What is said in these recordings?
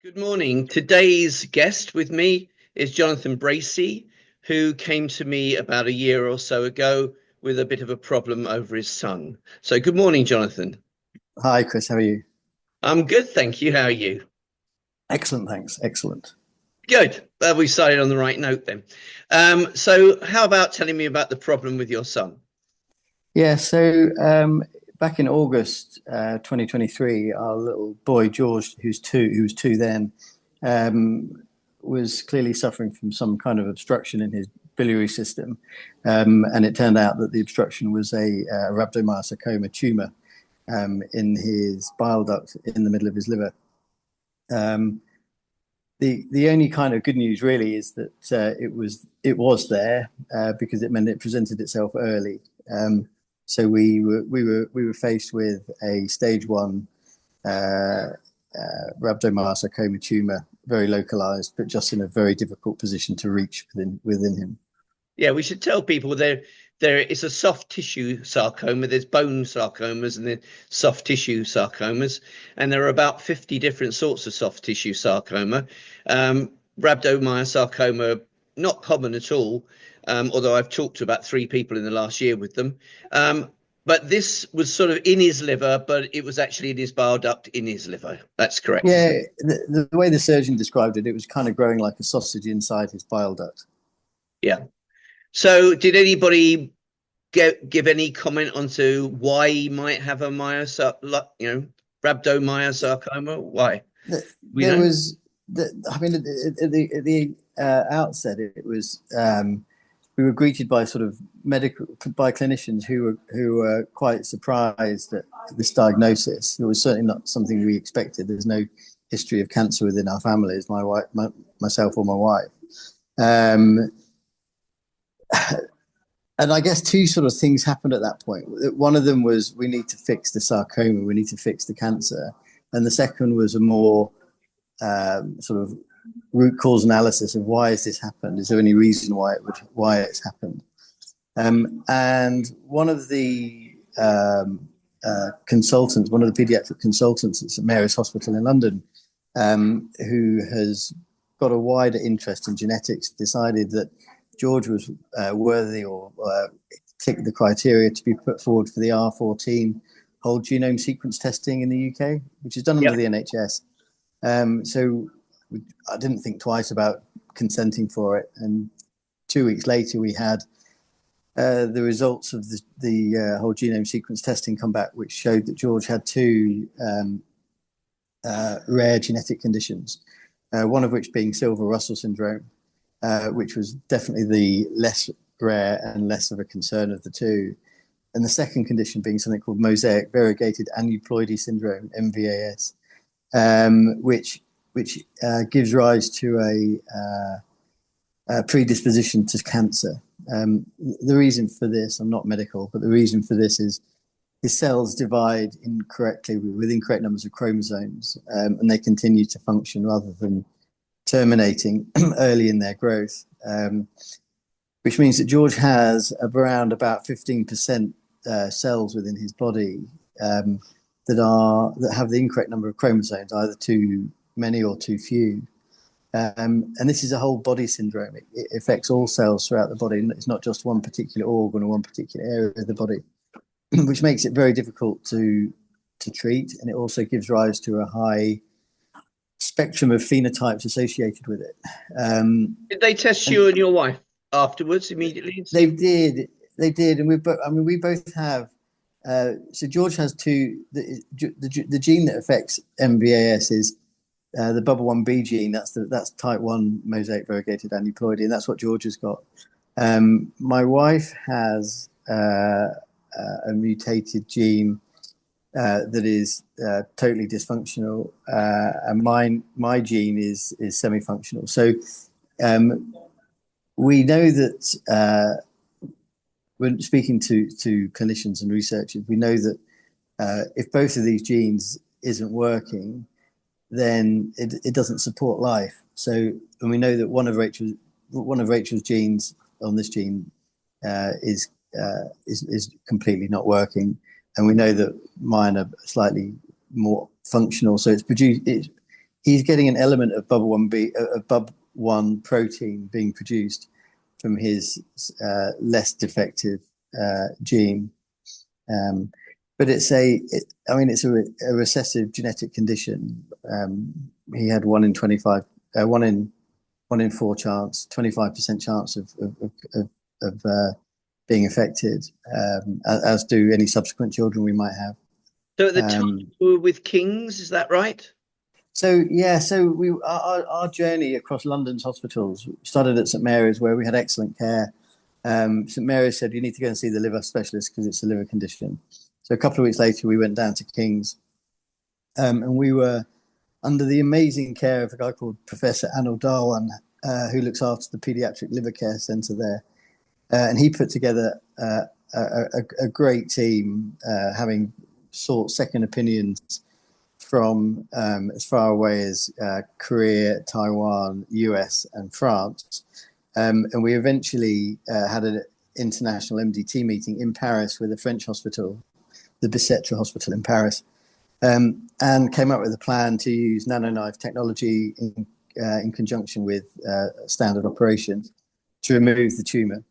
Good morning. Today's guest with me is Jonathan Bracey, who came to me about a year or so ago with a bit of a problem over his son. So, good morning, Jonathan. Hi, Chris. How are you? I'm good, thank you. How are you? Excellent, thanks. Excellent. Good. We started on the right note then. So, how about telling me about the problem with your son? Yeah, so back in August 2023, our little boy George, who was two then, um, was clearly suffering from some kind of obstruction in his biliary system, and it turned out that the obstruction was a rhabdomyosarcoma tumor in his bile duct in the middle of his liver. Um, the only kind of good news really is that it was there because it meant it presented itself early. So we were faced with a stage one rhabdomyosarcoma tumor, very localized, but just in a very difficult position to reach within him. Yeah, we should tell people there is a soft tissue sarcoma. There's bone sarcomas and there's soft tissue sarcomas, and there are about 50 different sorts of soft tissue sarcoma. Rhabdomyosarcoma, not common at all, although I've talked to about 3 people in the last year with them. But this was sort of in his liver, but it was actually in his bile duct in his liver. That's correct. Yeah, the way the surgeon described it, it was kind of growing like a sausage inside his bile duct. Yeah. So, did anybody give any comment onto why he might have a rhabdomyosarcoma? Why? We There know. was, I mean, at the outset, it was we were greeted by sort of by clinicians who were quite surprised at this diagnosis. It was certainly not something we expected. There's no history of cancer within our families, myself or my wife. Um, and I guess two sort of things happened at that point. One of them was we need to fix the sarcoma, we need to fix the cancer, and the second was a more sort of root cause analysis of why has this happened? Is there any reason why it's happened? And one of the consultants, one of the pediatric consultants at St Mary's Hospital in London, who has got a wider interest in genetics, decided that George was worthy or ticked the criteria to be put forward for the R14 whole genome sequence testing in the UK, which is done under Yep. the NHS. I didn't think twice about consenting for it. And 2 weeks later, we had the results of the whole genome sequence testing come back, which showed that George had two rare genetic conditions, one of which being Silver-Russell syndrome, which was definitely the less rare and less of a concern of the two. And the second condition being something called mosaic variegated aneuploidy syndrome, MVAS, which gives rise to a predisposition to cancer. The reason for this, I'm not medical, but the reason for this is his cells divide incorrectly with incorrect numbers of chromosomes, and they continue to function rather than terminating early in their growth, which means that George has around about 15% cells within his body that have the incorrect number of chromosomes, either too many or too few. And this is a whole body syndrome. It affects all cells throughout the body. It's not just one particular organ or one particular area of the body, which makes it very difficult to treat. And it also gives rise to a high spectrum of phenotypes associated with it. Did they test And you and your wife afterwards immediately and they see? did, and we both have. So George has two. The gene that affects MVAS is the BUBA1B gene. That's type 1 mosaic variegated aneuploidy, and that's what George has got. My wife has a mutated gene that is totally dysfunctional, and my gene is semi-functional. So we know that when speaking to clinicians and researchers, we know that if both of these genes isn't working, then it doesn't support life. So, and we know that one of Rachel's genes on this gene is completely not working, and we know that mine are slightly more functional. So he's getting an element of bub1 protein being produced from his less defective gene. But it's a recessive genetic condition. He had 1 in 25, 1 in 4 chance, 25% chance of being affected, as do any subsequent children we might have. So at the time we were with King's, is that right? So our journey across London's hospitals started at St Mary's, where we had excellent care. St Mary's said you need to go and see the liver specialist because it's a liver condition. So a couple of weeks later, we went down to King's, and we were under the amazing care of a guy called Professor Anil Darwan, who looks after the paediatric liver care centre there. And he put together a great team, having sought second opinions from as far away as Korea, Taiwan, US, and France. And we eventually had an international MDT meeting in Paris with a French hospital, the Bicêtre Hospital in Paris, and came up with a plan to use NanoKnife technology in conjunction with standard operations to remove the tumour.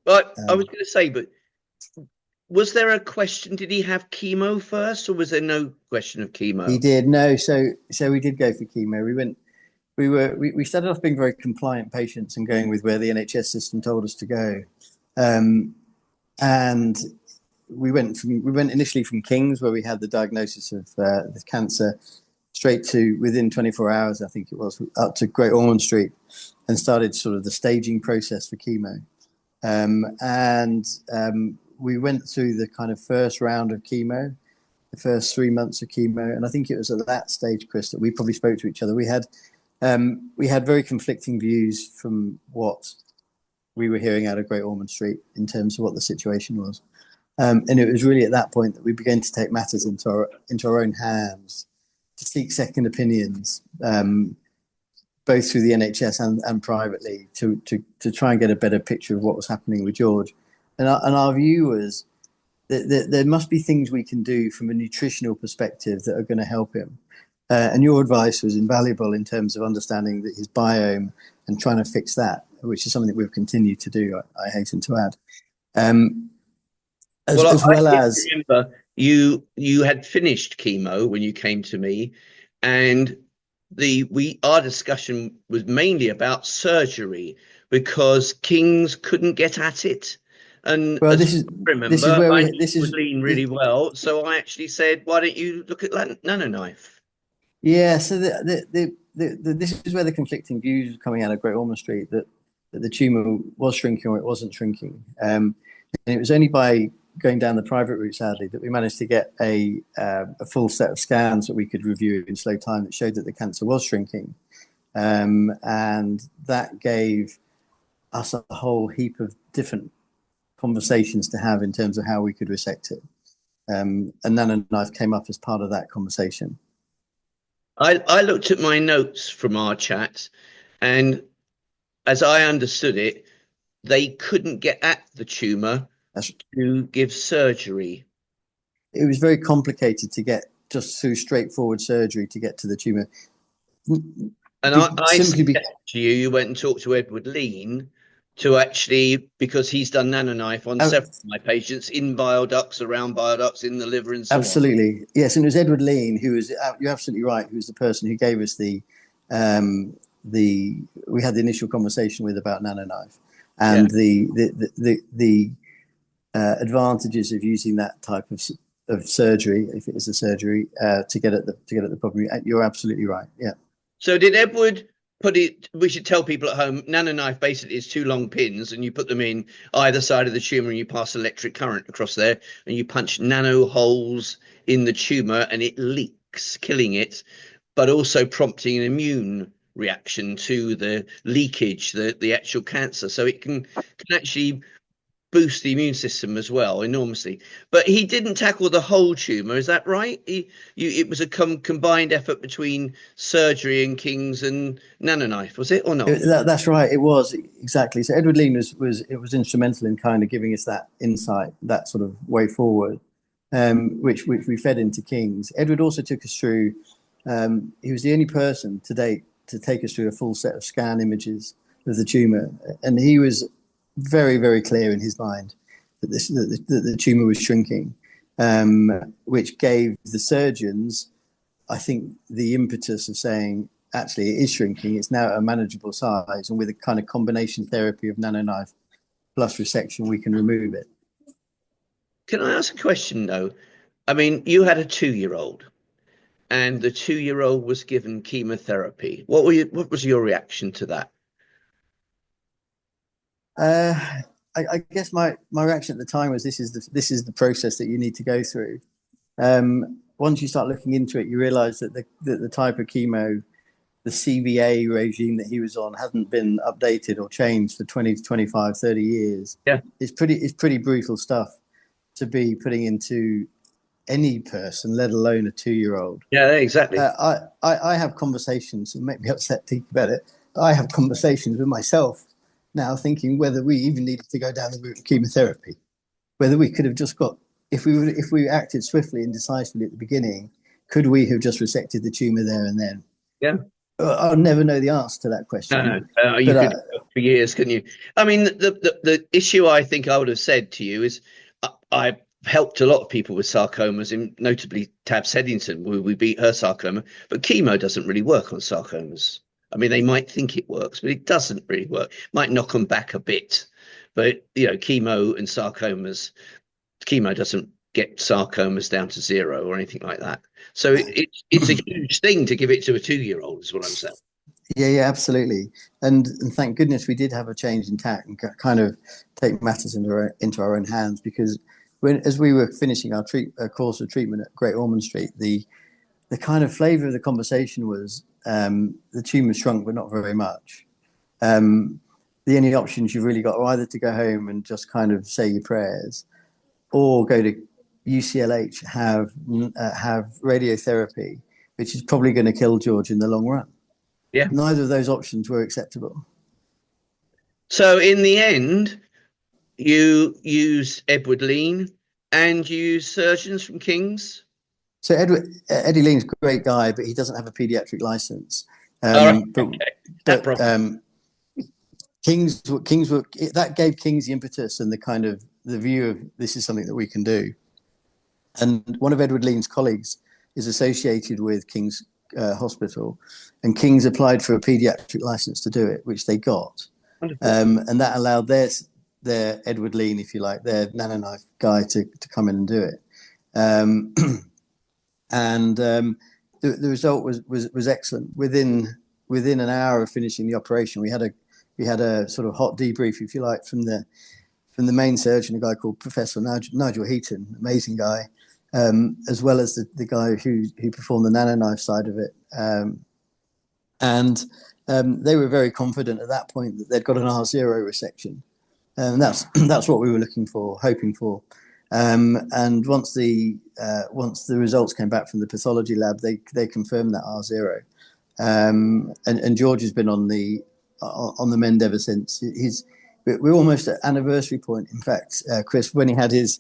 But I was going to say, but was there a question? Did he have chemo first, or was there no question of chemo? He did. No, so we did go for chemo. We started off being very compliant patients and going with where the NHS system told us to go, and we went initially from King's, where we had the diagnosis of the cancer, straight to within 24 hours, I think it was, up to Great Ormond Street, and started sort of the staging process for chemo. We went through the kind of first round of chemo, the first 3 months of chemo, and I think it was at that stage, Chris, that we probably spoke to each other. We had very conflicting views from what we were hearing out of Great Ormond Street in terms of what the situation was, and it was really at that point that we began to take matters into our own hands, to seek second opinions, both through the NHS and privately, to try and get a better picture of what was happening with George. And our view was that there must be things we can do from a nutritional perspective that are going to help him. And your advice was invaluable in terms of understanding his biome and trying to fix that, which is something that we've continued to do, I hasten to add. I remember you had finished chemo when you came to me, and our discussion was mainly about surgery because King's couldn't get at it. And well, I was lean really well, so I actually said, "Why don't you look at NanoKnife?" Yeah, so this is where the conflicting views were coming out of Great Ormond Street, that the tumour was shrinking or it wasn't shrinking, and it was only by going down the private route, sadly, that we managed to get a full set of scans that we could review in slow time that showed that the cancer was shrinking, and that gave us a whole heap of different conversations to have in terms of how we could resect it. And NanoKnife came up as part of that conversation. I looked at my notes from our chat, and as I understood it, they couldn't get at the tumour to give surgery. It was very complicated to get just through straightforward surgery to get to the tumour. And I suggested to you went and talked to Edward Lean to actually, because he's done NanoKnife on several of my patients in bile ducts, around bile ducts, in the liver, and so on. Yes, and it was Edward Lean who was, you're absolutely right, who was the person who gave us we had the initial conversation with about NanoKnife and the advantages of using that type of surgery, if it is a surgery, to get at the problem. You're absolutely right. Yeah. So did Edward put it? We should tell people at home. NanoKnife basically is 2 long pins, and you put them in either side of the tumor, and you pass electric current across there, and you punch nano holes in the tumor, and it leaks, killing it, but also prompting an immune reaction to the leakage, the actual cancer. So it can actually boost the immune system as well enormously. But he didn't tackle the whole tumor, is that right? It was a combined effort between surgery and King's and NanoKnife, was it, or not? That's right, it was, exactly. So Edward Lean was instrumental in kind of giving us that insight, that sort of way forward, which we fed into King's. Edward also took us through He was the only person to date to take us through a full set of scan images of the tumor, and he was very, very clear in his mind that the tumor was shrinking, which gave the surgeons, I think, the impetus of saying, actually, it is shrinking. It's now at a manageable size, and with a kind of combination therapy of NanoKnife plus resection, we can remove it. Can I ask a question though? I mean, you had a 2-year-old, and the 2-year-old was given chemotherapy. What was your reaction to that? I guess my reaction at the time was this is the process that you need to go through. Once you start looking into it, you realise that the type of chemo, the CVA regime that he was on, hasn't been updated or changed for 20 to 25, 30 years. Yeah, it's pretty brutal stuff to be putting into any person, let alone a 2-year-old. yeah, exactly. I have conversations, and make me upset thinking about it. I have conversations with myself now, thinking whether we even needed to go down the route of chemotherapy, whether we could have just got, if we acted swiftly and decisively at the beginning, could we have just resected the tumor there and then? Yeah. I'll never know the answer to that question. No, you could for years, couldn't you? I mean, the issue I think I would have said to you is I've helped a lot of people with sarcomas, and notably Tab Seddington, we beat her sarcoma, but chemo doesn't really work on sarcomas. I mean, they might think it works, but it doesn't really work. Might knock them back a bit, but chemo and sarcomas, chemo doesn't get sarcomas down to 0 or anything like that. So it's a huge thing to give it to a 2-year-old, is what I'm saying. Yeah, absolutely. And thank goodness we did have a change in tack and kind of take matters into our own hands, because as we were finishing our course of treatment at Great Ormond Street, the kind of flavour of the conversation was the tumour shrunk, but not very much. The only options you've really got are either to go home and just kind of say your prayers, or go to UCLH, have radiotherapy, which is probably going to kill George in the long run. Yeah. Neither of those options were acceptable. So in the end, you use Edward Lean and you use surgeons from King's. So Eddie Lean's a great guy, but he doesn't have a paediatric license. King's that gave King's the impetus and the kind of the view of this is something that we can do. And one of Edward Lean's colleagues is associated with King's Hospital, and King's applied for a paediatric license to do it, which they got. And that allowed their Edward Lean, if you like, their NanoKnife guy to come in and do it. The result was excellent. Within an hour of finishing the operation, we had a sort of hot debrief, if you like, from the main surgeon, a guy called Professor Nigel Heaton, amazing guy, as well as the guy who performed the NanoKnife side of it. They were very confident at that point that they'd got an R0 resection. And that's what we were hoping for. And once the results came back from the pathology lab, they confirmed that R0. And George has been on the mend ever since. We're almost at anniversary point. In fact, Chris, when he had his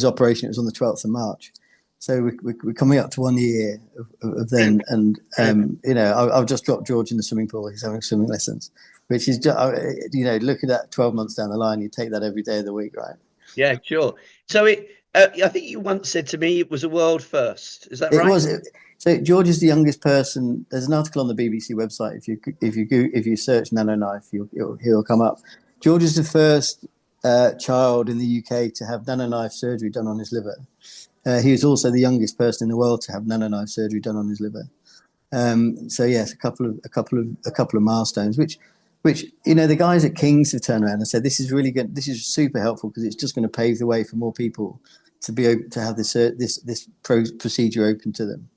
operation, it was on the 12th of March. So we're coming up to 1 year of then, and I've just dropped George in the swimming pool. He's having swimming lessons, which is look at that 12 months down the line, you take that every day of the week, right? Yeah, sure. So I think you once said to me it was a world first. Is that right? It was. So George is the youngest person. There's an article on the BBC website. If you search NanoKnife, he'll come up. George is the first child in the UK to have NanoKnife surgery done on his liver. He was also the youngest person in the world to have NanoKnife surgery done on his liver. So yes, a couple of milestones, which the guys at King's have turned around and said this is really good. This is super helpful because it's just going to pave the way for more people to be able to have this procedure open to them.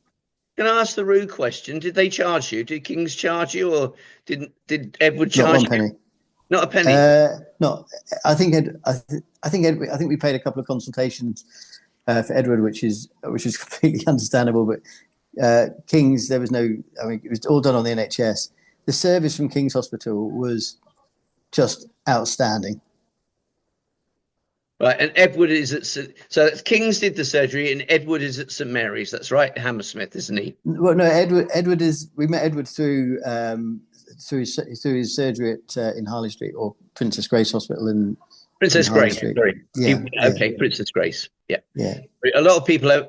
Can I ask the rude question? Did they charge you? Did King's charge you, or did Edward charge you? Not 1 penny. Not a penny. No, I think we paid a couple of consultations for Edward, which is completely understandable. But King's, there was no. I mean, it was all done on the NHS. The service from King's Hospital was just outstanding. Right, and Edward is at so that's King's did the surgery, and Edward is at St Mary's. That's right, Hammersmith, isn't he? Well, no, Edward is. We met Edward through through his surgery at in Harley Street, or Princess Grace Hospital in Princess Harley Grace. Street. Sorry. Yeah, Okay, Princess Grace. Yeah. yeah. A lot of people have,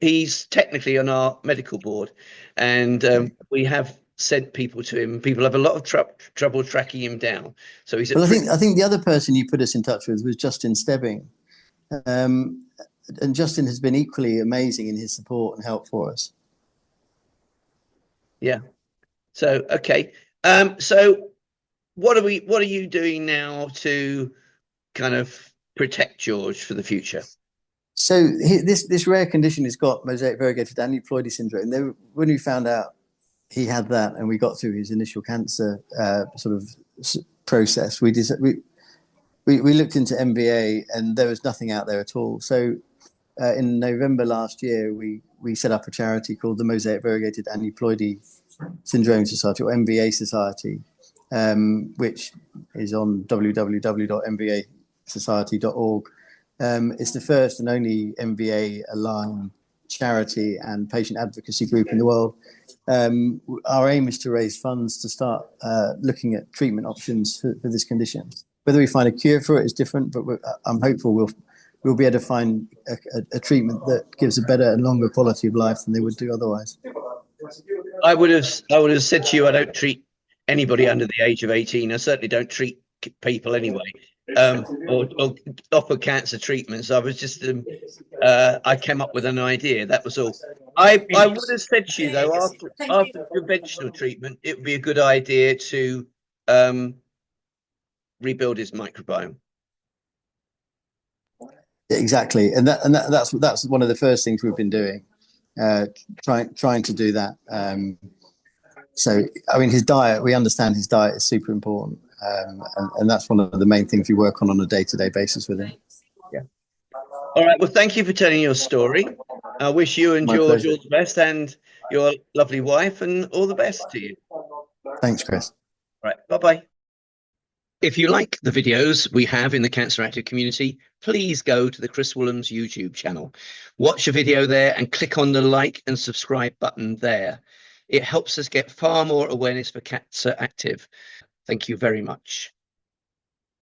he's technically on our medical board, and we have sent people to him. People have a lot of trouble tracking him down. So he's at Well, I think the other person you put us in touch with was Justin Stebbing, and Justin has been equally amazing in his support and help for us. Yeah. So okay. So what are you doing now to kind of protect George for the future? So this rare condition has got mosaic variegated aneuploidy syndrome. When we found out he had that, and we got through his initial cancer sort of process, we looked into MVA, and there was nothing out there at all. So in November last year, we set up a charity called the Mosaic Variegated Aneuploidy Syndrome Society, or MVA Society, which is on www.mvasociety.org. It's the first and only MVA-aligned charity and patient advocacy group in the world. Our aim is to raise funds to start looking at treatment options for this condition. Whether we find a cure for it is different, but I'm hopeful we'll be able to find a treatment that gives a better and longer quality of life than they would do otherwise. I would have said to you, I don't treat anybody under the age of 18. I certainly don't treat people anyway, or offer cancer treatments. I was just I came up with an idea, that was all. I would have said to you though, after conventional treatment, it would be a good idea to rebuild his microbiome. Exactly, and that's one of the first things we've been doing, trying to do that. So, I mean, his diet, we understand his diet is super important, and that's one of the main things we work on a day-to-day basis with him. Yeah. All right. Well, thank you for telling your story. I wish you and George all the best, and your lovely wife, and all the best to you. Thanks, Chris. All right. Bye-bye. If you like the videos we have in the Cancer Active community, please go to the Chris Williams YouTube channel. Watch a video there and click on the like and subscribe button there. It helps us get far more awareness for Cancer Active. Thank you very much.